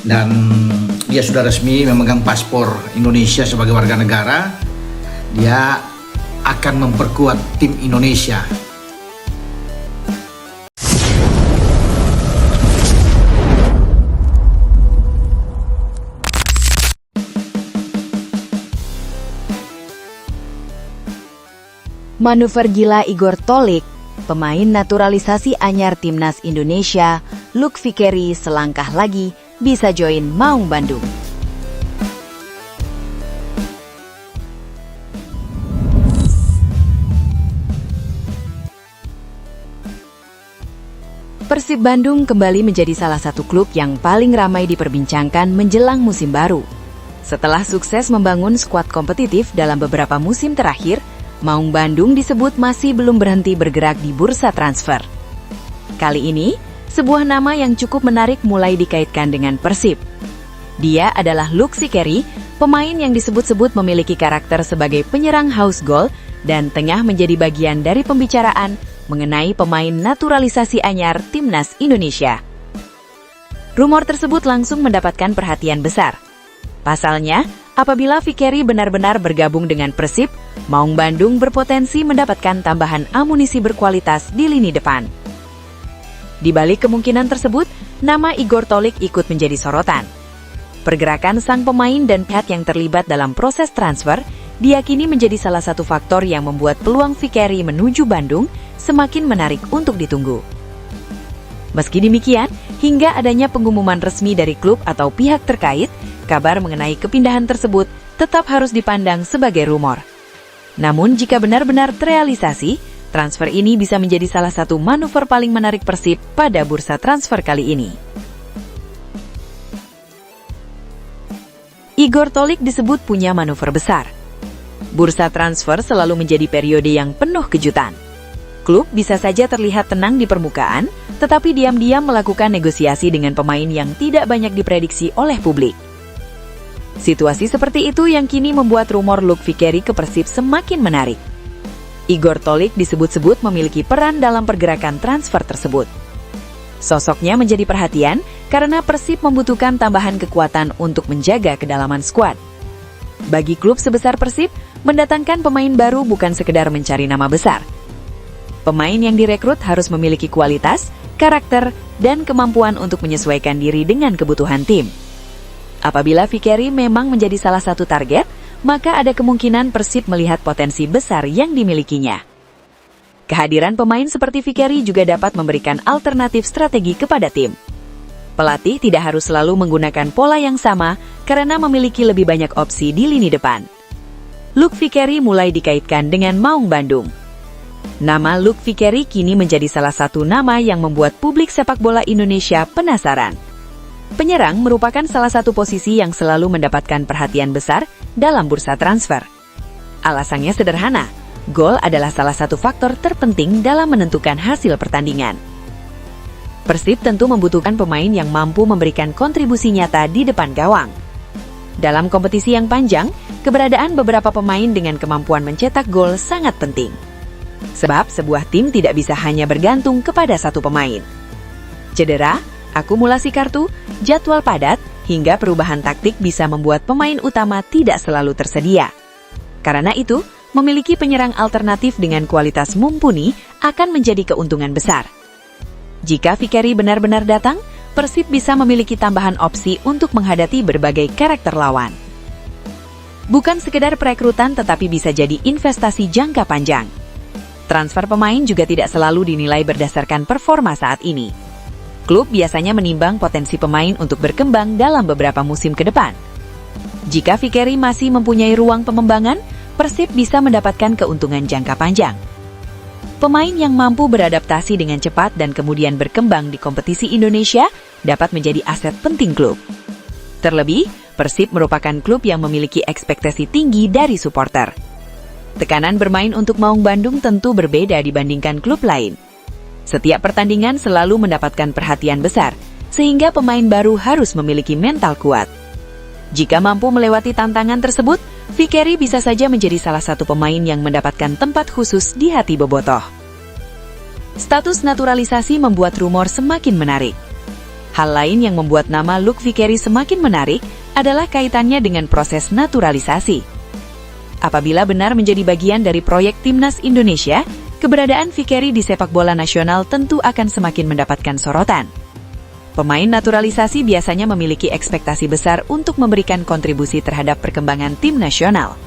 dan dia sudah resmi memegang paspor Indonesia sebagai warga negara. Dia akan memperkuat tim Indonesia. Manuver gila Igor Tolik, pemain naturalisasi anyar timnas Indonesia, Luke Vickery selangkah lagi bisa join Maung Bandung. Persib Bandung kembali menjadi salah satu klub yang paling ramai diperbincangkan menjelang musim baru. Setelah sukses membangun skuad kompetitif dalam beberapa musim terakhir, Maung Bandung disebut masih belum berhenti bergerak di bursa transfer. Kali ini, sebuah nama yang cukup menarik mulai dikaitkan dengan Persib. Dia adalah Luke Vickery, pemain yang disebut-sebut memiliki karakter sebagai penyerang haus gol dan tengah menjadi bagian dari pembicaraan mengenai pemain naturalisasi anyar timnas Indonesia. Rumor tersebut langsung mendapatkan perhatian besar. Pasalnya, apabila Vickery benar-benar bergabung dengan Persib, Maung Bandung berpotensi mendapatkan tambahan amunisi berkualitas di lini depan. Di balik kemungkinan tersebut, nama Igor Tolik ikut menjadi sorotan. Pergerakan sang pemain dan pihak yang terlibat dalam proses transfer diyakini menjadi salah satu faktor yang membuat peluang Vickery menuju Bandung semakin menarik untuk ditunggu. Meski demikian, hingga adanya pengumuman resmi dari klub atau pihak terkait, kabar mengenai kepindahan tersebut tetap harus dipandang sebagai rumor. Namun jika benar-benar terrealisasi, transfer ini bisa menjadi salah satu manuver paling menarik Persib pada bursa transfer kali ini. Igor Tolik disebut punya manuver besar. Bursa transfer selalu menjadi periode yang penuh kejutan. Klub bisa saja terlihat tenang di permukaan, tetapi diam-diam melakukan negosiasi dengan pemain yang tidak banyak diprediksi oleh publik. Situasi seperti itu yang kini membuat rumor Luke Vickery ke Persib semakin menarik. Igor Tolik disebut-sebut memiliki peran dalam pergerakan transfer tersebut. Sosoknya menjadi perhatian karena Persib membutuhkan tambahan kekuatan untuk menjaga kedalaman skuad. Bagi klub sebesar Persib, mendatangkan pemain baru bukan sekedar mencari nama besar. Pemain yang direkrut harus memiliki kualitas, karakter, dan kemampuan untuk menyesuaikan diri dengan kebutuhan tim. Apabila Vickery memang menjadi salah satu target, maka ada kemungkinan Persib melihat potensi besar yang dimilikinya. Kehadiran pemain seperti Vickery juga dapat memberikan alternatif strategi kepada tim. Pelatih tidak harus selalu menggunakan pola yang sama karena memiliki lebih banyak opsi di lini depan. Luke Vickery mulai dikaitkan dengan Maung Bandung. Nama Luke Vickery kini menjadi salah satu nama yang membuat publik sepak bola Indonesia penasaran. Penyerang merupakan salah satu posisi yang selalu mendapatkan perhatian besar dalam bursa transfer. Alasannya sederhana, gol adalah salah satu faktor terpenting dalam menentukan hasil pertandingan. Persib tentu membutuhkan pemain yang mampu memberikan kontribusi nyata di depan gawang. Dalam kompetisi yang panjang, keberadaan beberapa pemain dengan kemampuan mencetak gol sangat penting. Sebab sebuah tim tidak bisa hanya bergantung kepada satu pemain. Cedera, akumulasi kartu, jadwal padat, hingga perubahan taktik bisa membuat pemain utama tidak selalu tersedia. Karena itu, memiliki penyerang alternatif dengan kualitas mumpuni akan menjadi keuntungan besar. Jika Vickery benar-benar datang, Persib bisa memiliki tambahan opsi untuk menghadapi berbagai karakter lawan. Bukan sekedar perekrutan tetapi bisa jadi investasi jangka panjang. Transfer pemain juga tidak selalu dinilai berdasarkan performa saat ini. Klub biasanya menimbang potensi pemain untuk berkembang dalam beberapa musim ke depan. Jika Vickery masih mempunyai ruang pengembangan, Persib bisa mendapatkan keuntungan jangka panjang. Pemain yang mampu beradaptasi dengan cepat dan kemudian berkembang di kompetisi Indonesia dapat menjadi aset penting klub. Terlebih, Persib merupakan klub yang memiliki ekspektasi tinggi dari supporter. Tekanan bermain untuk Maung Bandung tentu berbeda dibandingkan klub lain. Setiap pertandingan selalu mendapatkan perhatian besar, sehingga pemain baru harus memiliki mental kuat. Jika mampu melewati tantangan tersebut, Vickery bisa saja menjadi salah satu pemain yang mendapatkan tempat khusus di hati bobotoh. Status naturalisasi membuat rumor semakin menarik. Hal lain yang membuat nama Luke Vickery semakin menarik adalah kaitannya dengan proses naturalisasi. Apabila benar menjadi bagian dari proyek Timnas Indonesia, keberadaan Vickery di sepak bola nasional tentu akan semakin mendapatkan sorotan. Pemain naturalisasi biasanya memiliki ekspektasi besar untuk memberikan kontribusi terhadap perkembangan tim nasional.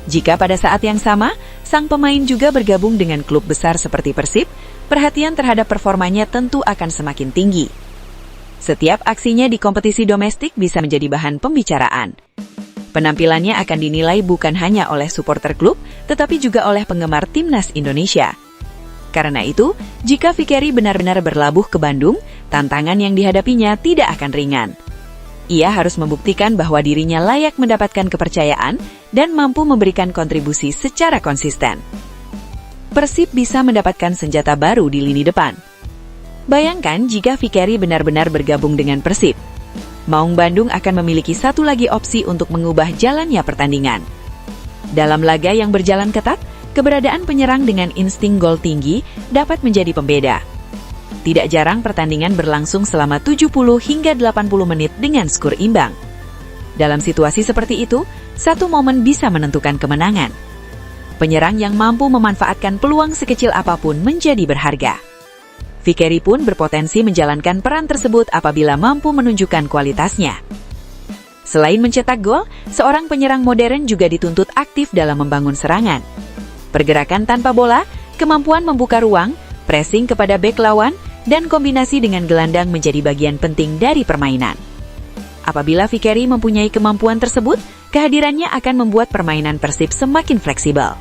Jika pada saat yang sama, sang pemain juga bergabung dengan klub besar seperti Persib, perhatian terhadap performanya tentu akan semakin tinggi. Setiap aksinya di kompetisi domestik bisa menjadi bahan pembicaraan. Penampilannya akan dinilai bukan hanya oleh supporter klub, tetapi juga oleh penggemar Timnas Indonesia. Karena itu, jika Vickery benar-benar berlabuh ke Bandung, tantangan yang dihadapinya tidak akan ringan. Ia harus membuktikan bahwa dirinya layak mendapatkan kepercayaan dan mampu memberikan kontribusi secara konsisten. Persib bisa mendapatkan senjata baru di lini depan. Bayangkan jika Vickery benar-benar bergabung dengan Persib. Maung Bandung akan memiliki satu lagi opsi untuk mengubah jalannya pertandingan. Dalam laga yang berjalan ketat, keberadaan penyerang dengan insting gol tinggi dapat menjadi pembeda. Tidak jarang pertandingan berlangsung selama 70 hingga 80 menit dengan skor imbang. Dalam situasi seperti itu, satu momen bisa menentukan kemenangan. Penyerang yang mampu memanfaatkan peluang sekecil apapun menjadi berharga. Vickery pun berpotensi menjalankan peran tersebut apabila mampu menunjukkan kualitasnya. Selain mencetak gol, seorang penyerang modern juga dituntut aktif dalam membangun serangan. Pergerakan tanpa bola, kemampuan membuka ruang, pressing kepada bek lawan, dan kombinasi dengan gelandang menjadi bagian penting dari permainan. Apabila Vickery mempunyai kemampuan tersebut, kehadirannya akan membuat permainan Persib semakin fleksibel.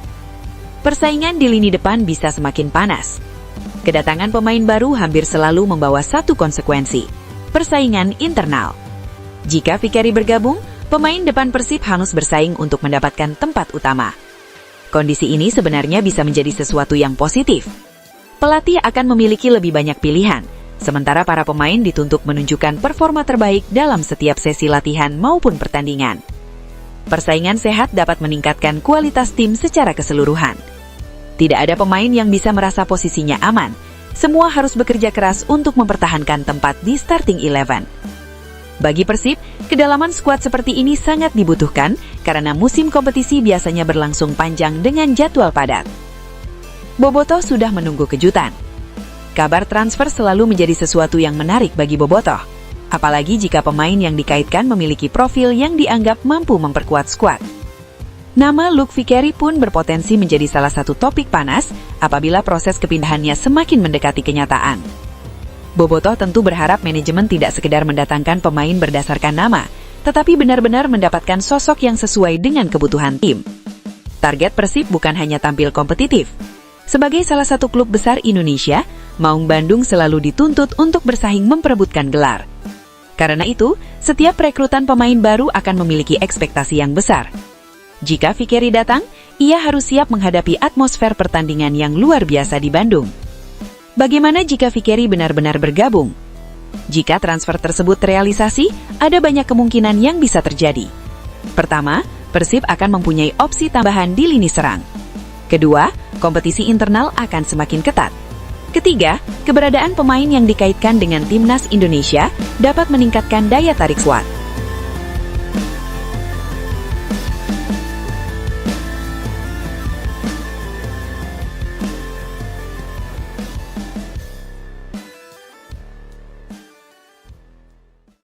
Persaingan di lini depan bisa semakin panas. Kedatangan pemain baru hampir selalu membawa satu konsekuensi, persaingan internal. Jika Vickery bergabung, pemain depan Persib harus bersaing untuk mendapatkan tempat utama. Kondisi ini sebenarnya bisa menjadi sesuatu yang positif. Pelatih akan memiliki lebih banyak pilihan, sementara para pemain dituntut menunjukkan performa terbaik dalam setiap sesi latihan maupun pertandingan. Persaingan sehat dapat meningkatkan kualitas tim secara keseluruhan. Tidak ada pemain yang bisa merasa posisinya aman. Semua harus bekerja keras untuk mempertahankan tempat di starting 11. Bagi Persib, kedalaman skuad seperti ini sangat dibutuhkan karena musim kompetisi biasanya berlangsung panjang dengan jadwal padat. Bobotoh sudah menunggu kejutan. Kabar transfer selalu menjadi sesuatu yang menarik bagi Bobotoh, apalagi jika pemain yang dikaitkan memiliki profil yang dianggap mampu memperkuat skuad. Nama Luke Vickery pun berpotensi menjadi salah satu topik panas apabila proses kepindahannya semakin mendekati kenyataan. Bobotoh tentu berharap manajemen tidak sekedar mendatangkan pemain berdasarkan nama, tetapi benar-benar mendapatkan sosok yang sesuai dengan kebutuhan tim. Target Persib bukan hanya tampil kompetitif. Sebagai salah satu klub besar Indonesia, Maung Bandung selalu dituntut untuk bersaing memperebutkan gelar. Karena itu, setiap rekrutan pemain baru akan memiliki ekspektasi yang besar. Jika Vickery datang, ia harus siap menghadapi atmosfer pertandingan yang luar biasa di Bandung. Bagaimana jika Vickery benar-benar bergabung? Jika transfer tersebut terrealisasi, ada banyak kemungkinan yang bisa terjadi. Pertama, Persib akan mempunyai opsi tambahan di lini serang. Kedua, kompetisi internal akan semakin ketat. Ketiga, keberadaan pemain yang dikaitkan dengan Timnas Indonesia dapat meningkatkan daya tarik skuad.